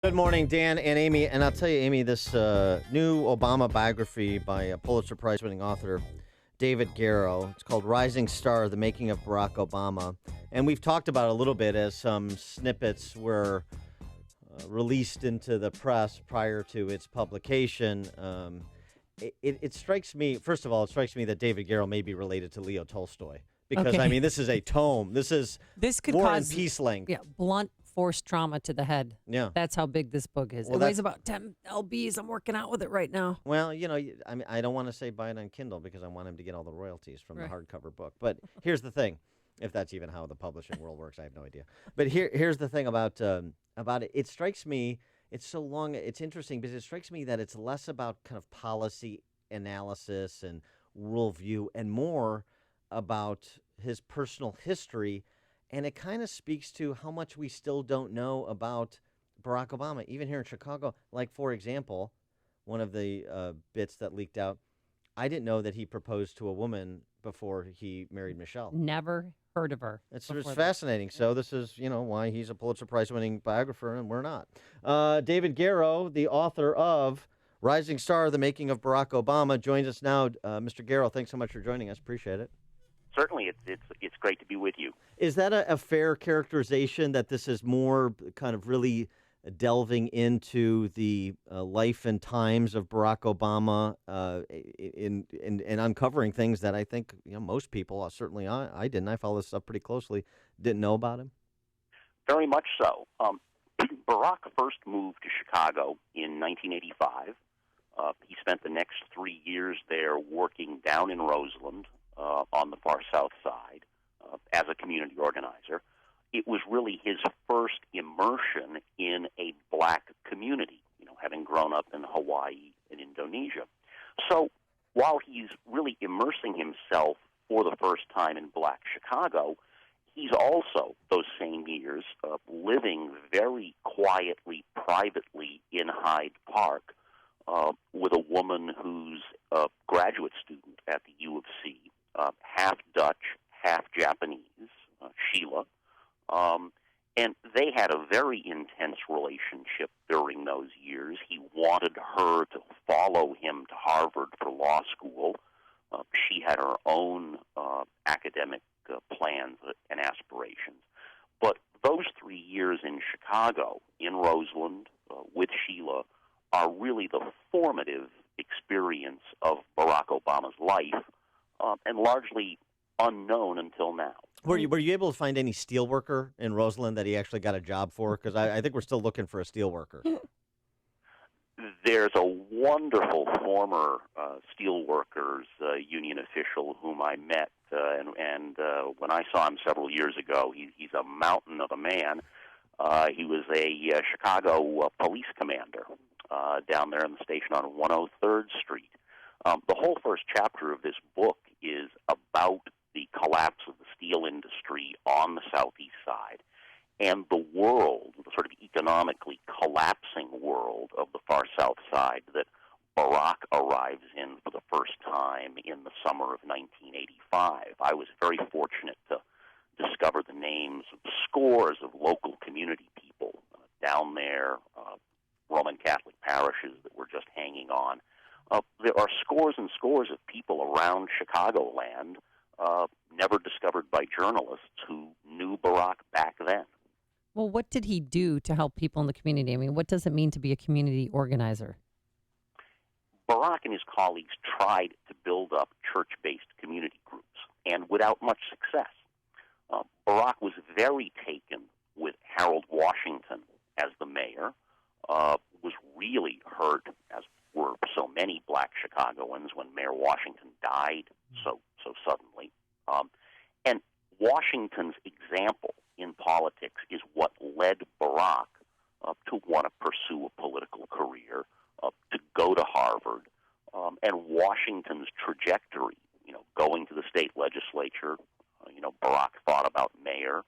Good morning, Dan and Amy. And I'll tell you, Amy, this new Obama biography by a Pulitzer Prize-winning author, David Garrow. It's called Rising Star, The Making of Barack Obama. And we've talked about it a little bit as some snippets were released into the press prior to its publication. It strikes me, first of all, it strikes me that David Garrow may be related to Leo Tolstoy. Because, Okay. I mean, this is a tome. This could War cause and Peace length. blunt force trauma to the head. Yeah. That's how big this book is. Well, it weighs about 10 lbs. I'm working out with it right now. Well, I mean, I don't want to say buy it on Kindle because I want him to get all the royalties from Right. the hardcover book. But here's the thing, if that's even how the publishing world works, I have no idea. But here's the thing about it. It strikes me, it's so long, it's interesting because it strikes me that it's less about kind of policy analysis and worldview and more about his personal history. And it kind of speaks to how much we still don't know about Barack Obama, even here in Chicago. Like, for example, one of the bits that leaked out, I didn't know that he proposed to a woman before he married Michelle. Never heard of her. It's before fascinating. So this is, why he's a Pulitzer Prize-winning biographer and we're not. David Garrow, the author of Rising Star, The Making of Barack Obama, joins us now. Mr. Garrow, thanks so much for joining us. Appreciate it. Certainly, it's great to be with you. Is that a fair characterization that this is more kind of really delving into the life and times of Barack Obama in uncovering things that I think most people, certainly I didn't. I follow this stuff pretty closely. Didn't know about him. Very much so. Barack first moved to Chicago in 1985. He spent the next 3 years there working down in Rosalyn on the far south side as a community organizer. It was really his first immersion in a black community, having grown up in Hawaii and Indonesia. So while he's really immersing himself for the first time in black Chicago, he's also, those same years, living very quietly, privately in Hyde Park with a woman who's a graduate student at the U of C, half Dutch, half Japanese, Sheila. And they had a very intense relationship during those years. He wanted her to follow him to Harvard for law school. She had her own academic plans and aspirations. But those 3 years in Chicago, in Roseland, with Sheila, are really the formative experience of Barack Obama's life, and largely unknown until now. Were you able to find any steelworker in Roseland that he actually got a job for? Because I think we're still looking for a steelworker. There's a wonderful former steelworkers union official whom I met, and when I saw him several years ago, he's a mountain of a man. He was a Chicago police commander down there in the station on 103rd Street. The whole first chapter of this book is about the collapse of the steel industry on the southeast side and the world, the sort of economically collapsing world of the far south side that Barack arrives in for the first time in the summer of 1985. I was very fortunate to discover the names of scores of local community people down there, Roman Catholic parishes that were just hanging on. There are scores and scores of people around Chicagoland never discovered by journalists who knew Barack back then. Well, what did he do to help people in the community? I mean, what does it mean to be a community organizer? Barack and his colleagues tried to build up church-based community groups, and without much success. Barack was very taken with Harold Washington as the mayor, was really hurt, as were so many black Chicagoans, when Mayor Washington died so suddenly. And Washington's example in politics is what led Barack to want to pursue a political career, to go to Harvard, and Washington's trajectory, going to the state legislature. Barack thought about mayor,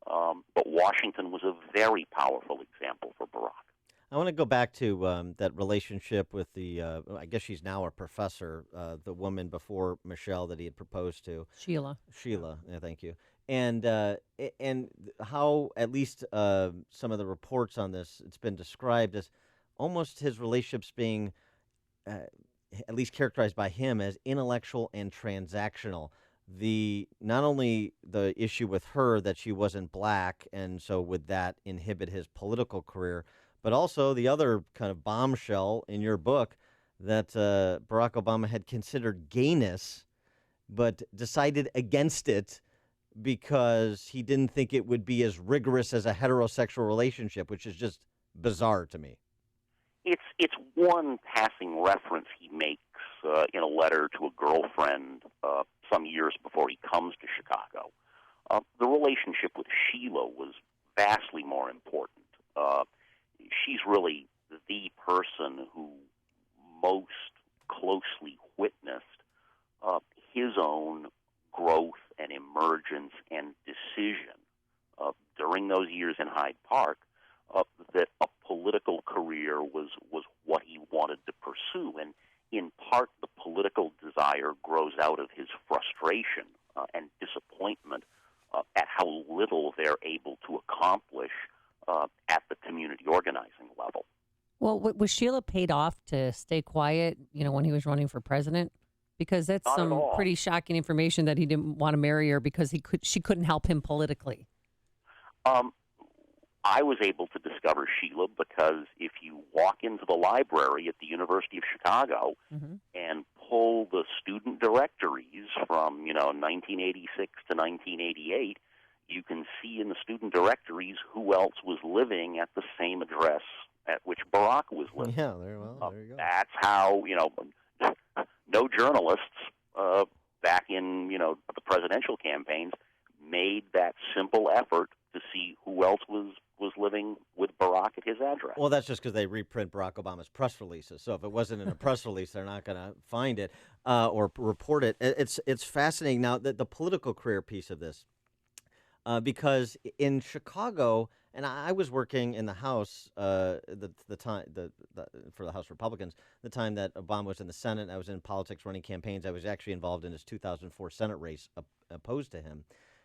but Washington was a very powerful example for Barack. I want to go back to that relationship with the, I guess she's now a professor, the woman before Michelle that he had proposed to. Sheila. Sheila, yeah, thank you. And how, at least some of the reports on this, it's been described as almost his relationships being, at least characterized by him, as intellectual and transactional. Not only the issue with her that she wasn't black, and so would that inhibit his political career, but also the other kind of bombshell in your book that Barack Obama had considered gayness, but decided against it because he didn't think it would be as rigorous as a heterosexual relationship, which is just bizarre to me. It's one passing reference he makes in a letter to a girlfriend some years before he comes to Chicago. The relationship with Sheila was vastly more important. She's really the person who most closely witnessed his own growth and emergence and decision during those years in Hyde Park that a political career was what he wanted to pursue. And in part, the political desire grows out of his frustration and disappointment at how little they're able to accomplish at the community organizing level. Well, was Sheila paid off to stay quiet, when he was running for president? Because that's Not some at all. pretty shocking information that he didn't want to marry her because she couldn't help him politically. I was able to discover Sheila because if you walk into the library at the University of Chicago and pull the student directories from, 1986 to 1988, you can see in the student directories who else was living at the same address at which Barack was living. Yeah, there you go. That's how, no journalists back in, the presidential campaigns made that simple effort to see who else was living with Barack at his address. Well, that's just because they reprint Barack Obama's press releases. So if it wasn't in a press release, they're not going to find it or report it. It's fascinating. Now, the political career piece of this, because in Chicago, and I was working in the House for the House Republicans, the time that Obama was in the Senate. I was in politics running campaigns. I was actually involved in his 2004 Senate race opposed to him.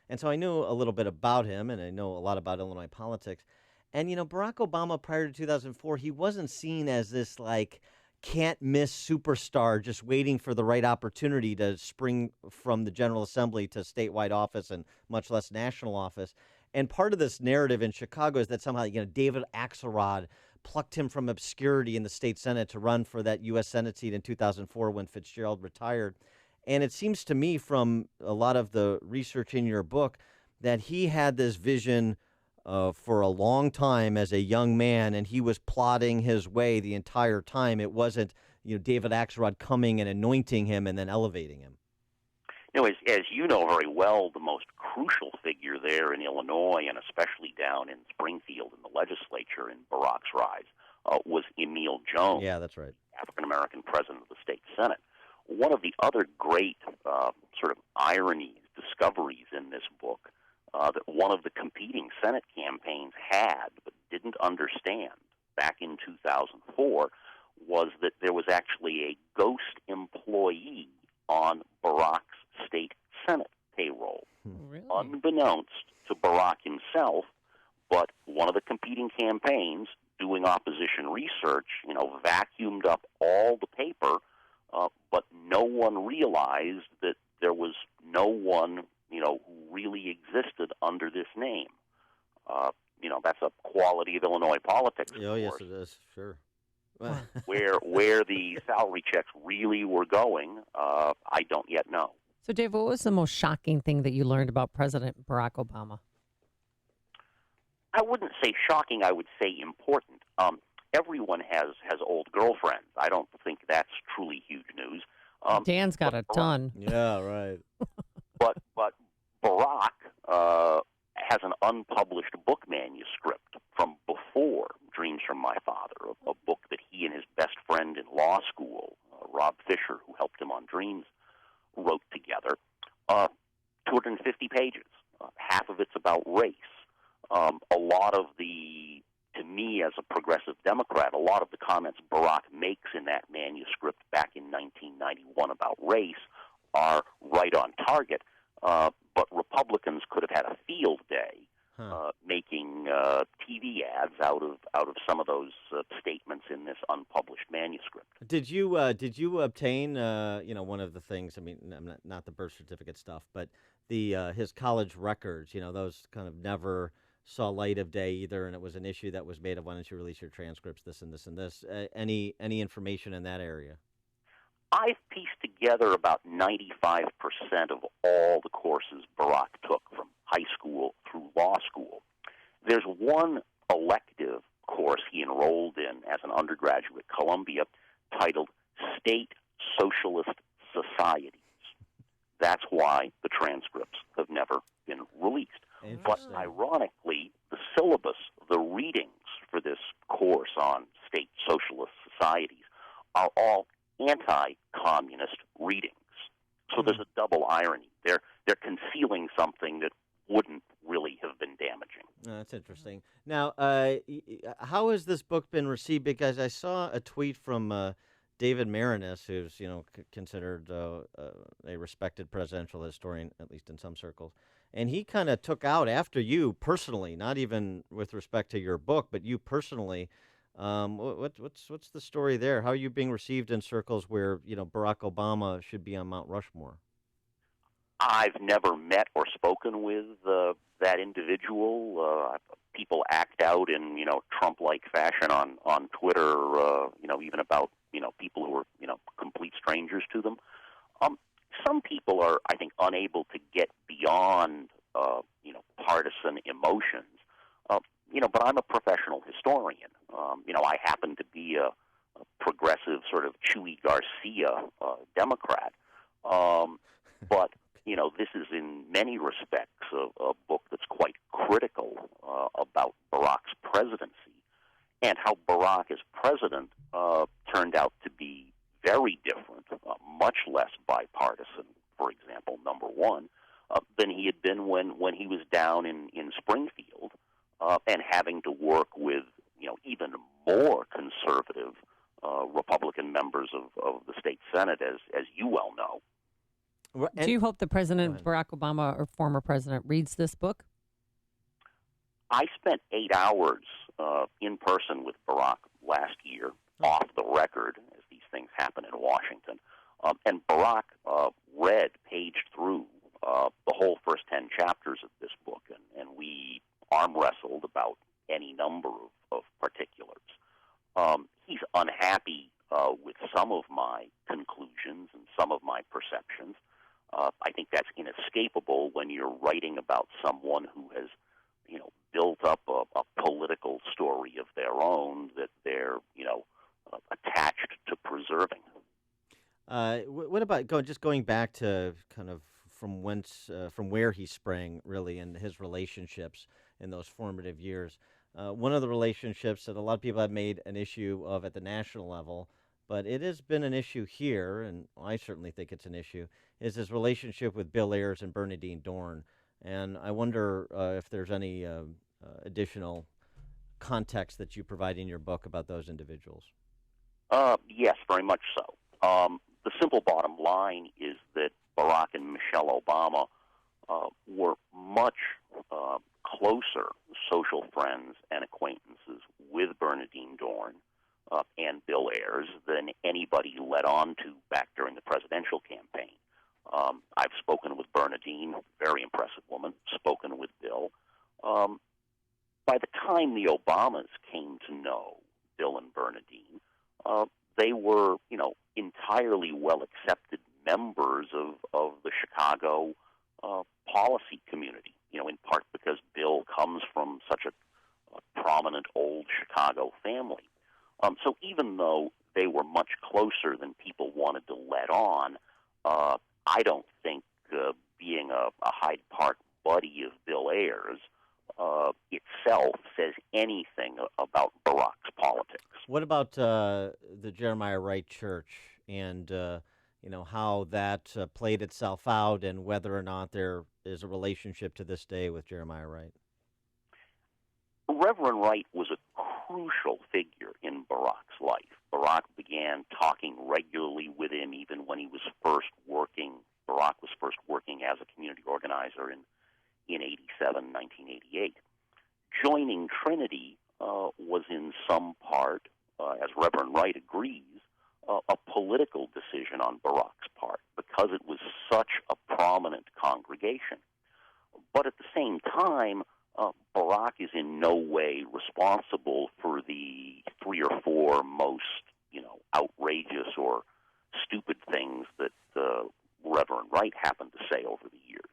And so I knew a little bit about him, and I know a lot about Illinois politics. And, Barack Obama, prior to 2004, he wasn't seen as this, can't-miss superstar just waiting for the right opportunity to spring from the General Assembly to statewide office and much less national office. And part of this narrative in Chicago is that somehow, David Axelrod plucked him from obscurity in the state Senate to run for that U.S. Senate seat in 2004 when Fitzgerald retired. And it seems to me from a lot of the research in your book that he had this vision for a long time as a young man, and he was plotting his way the entire time. It wasn't, David Axelrod coming and anointing him and then elevating him. As you know very well, the most crucial figure there in Illinois, and especially down in Springfield in the legislature in Barack's rise, was Emil Jones. Yeah, that's right. African-American president of the state Senate. One of the other great sort of ironies, discoveries in this book that one of the competing Senate campaigns had but didn't understand back in 2004 was that there was actually a ghost employee on Barack's state Senate payroll. Really? Unbeknownst to Barack himself, but one of the competing campaigns doing opposition research, vacuumed up all the paper, but no one realized that there was no one, who really existed under this name. That's a quality of Illinois politics, of Oh, yes, course, it is. Sure. where the salary checks really were going, I don't yet know. So, Dave, what was the most shocking thing that you learned about President Barack Obama? I wouldn't say shocking. I would say important. Everyone has old girlfriends. I don't think that's truly huge news. Dan's got a ton. Yeah, right. But Barack has an unpublished book manuscript from before Dreams from My Father, a book that he and his best friend in law school, Rob Fisher, who helped him on Dreams, wrote together. 250 pages. Half of it's about race. A lot of to me as a progressive Democrat, Democrat, a lot of the comments Barack makes in that manuscript back in 1991 about race are right on target, but Republicans could have had a field day making TV ads out of some of those statements in this unpublished manuscript. Did you obtain one of the things? I mean, not the birth certificate stuff, but the his college records. Those kind of never saw light of day either, and it was an issue that was made of why don't you release your transcripts, this and this and this. Any information in that area? I've pieced together about 95% of all the courses Barack took from high school through law school. There's one elective course he enrolled in as an undergraduate at Columbia titled State Socialist Societies. That's why the transcripts have never been released. But ironically, the syllabus, the readings for this course on state socialist societies are all anti-communist readings. So there's a double irony. They're concealing something that wouldn't really have been damaging. That's interesting. Now, how has this book been received? Because I saw a tweet from David Marinus, who's considered a respected presidential historian, at least in some circles, and he kind of took out after you personally, not even with respect to your book, but you personally. What's the story there? How are you being received in circles where Barack Obama should be on Mount Rushmore? I've never met or spoken with that individual. People act out in Trump-like fashion on Twitter. Even about people who are complete strangers to them. Some people are, I think, unable to get beyond partisan emotions. But I'm a professional historian. I happen to be a progressive sort of Chewy Garcia Democrat. But this is in many respects a book that's quite critical about Barack's presidency and how Barack as president turned out to be very different, much less bipartisan, for example, number one, than he had been when he was down in Springfield and having to work with even more conservative Republican members of the state Senate, as you well know. Do you hope the President Barack Obama or former president reads this book? I spent 8 hours in person with Barack last year, off the record, as these things happen in Washington. And Barack read, paged through the whole first 10 chapters of this book, and we arm wrestled about any number of particulars. He's unhappy with some of my conclusions and some of my perceptions. I think that's inescapable when you're writing about someone who has, built up a political story of their own that they're, attached to preserving. What about going back to kind of from where he sprang, really, and his relationships in those formative years? One of the relationships that a lot of people have made an issue of at the national level, but it has been an issue here, and I certainly think it's an issue, is his relationship with Bill Ayers and Bernardine Dohrn. And I wonder if there's any additional context that you provide in your book about those individuals. Yes, very much so. The simple bottom line is that Barack and Michelle Obama were much closer social friends and acquaintances with Bernardine Dohrn and Bill Ayers than anybody led on to back during the presidential campaign. I've spoken with Bernardine, very impressive woman, spoken with Bill. By the time the Obamas came to know Bill and Bernardine, they were, entirely well-accepted members of the Chicago policy community, in part because Bill comes from such a prominent old Chicago family. So even though they were much closer than people wanted to let on, I don't think being a Hyde Park buddy of Bill Ayers itself says anything about Barack's politics. What about the Jeremiah Wright Church and how that played itself out, and whether or not there is a relationship to this day with Jeremiah Wright? Reverend Wright was a crucial figure in Barack's life. Barack began talking regularly with him even when he was first working. Barack was first working as a community organizer in 1988. Joining Trinity was in some part, as Reverend Wright agrees, a political decision on Barack's part because it was such a prominent congregation. But at the same time, Barack is in no way responsible for the 3 or 4 most, outrageous or stupid things that Reverend Wright happened to say over the years.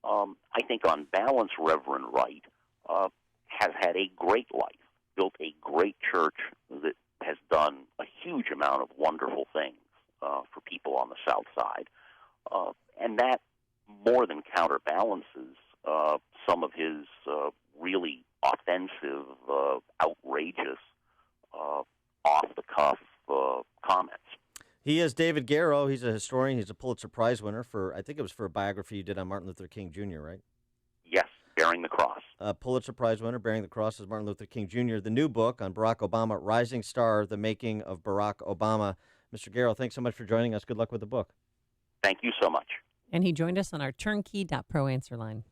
I think on balance, Reverend Wright has had a great life, built a great church that has done a huge amount of wonderful things for people on the South Side. And that more than counterbalances some of his really offensive, outrageous, off-the-cuff comments. He is David Garrow. He's a historian. He's a Pulitzer Prize winner for, I think it was for a biography you did on Martin Luther King Jr., right? Yes, Bearing the Cross. Pulitzer Prize winner, Bearing the Cross, is Martin Luther King Jr. The new book on Barack Obama, Rising Star, The Making of Barack Obama. Mr. Garrow, thanks so much for joining us. Good luck with the book. Thank you so much. And he joined us on our turnkey.pro answer line.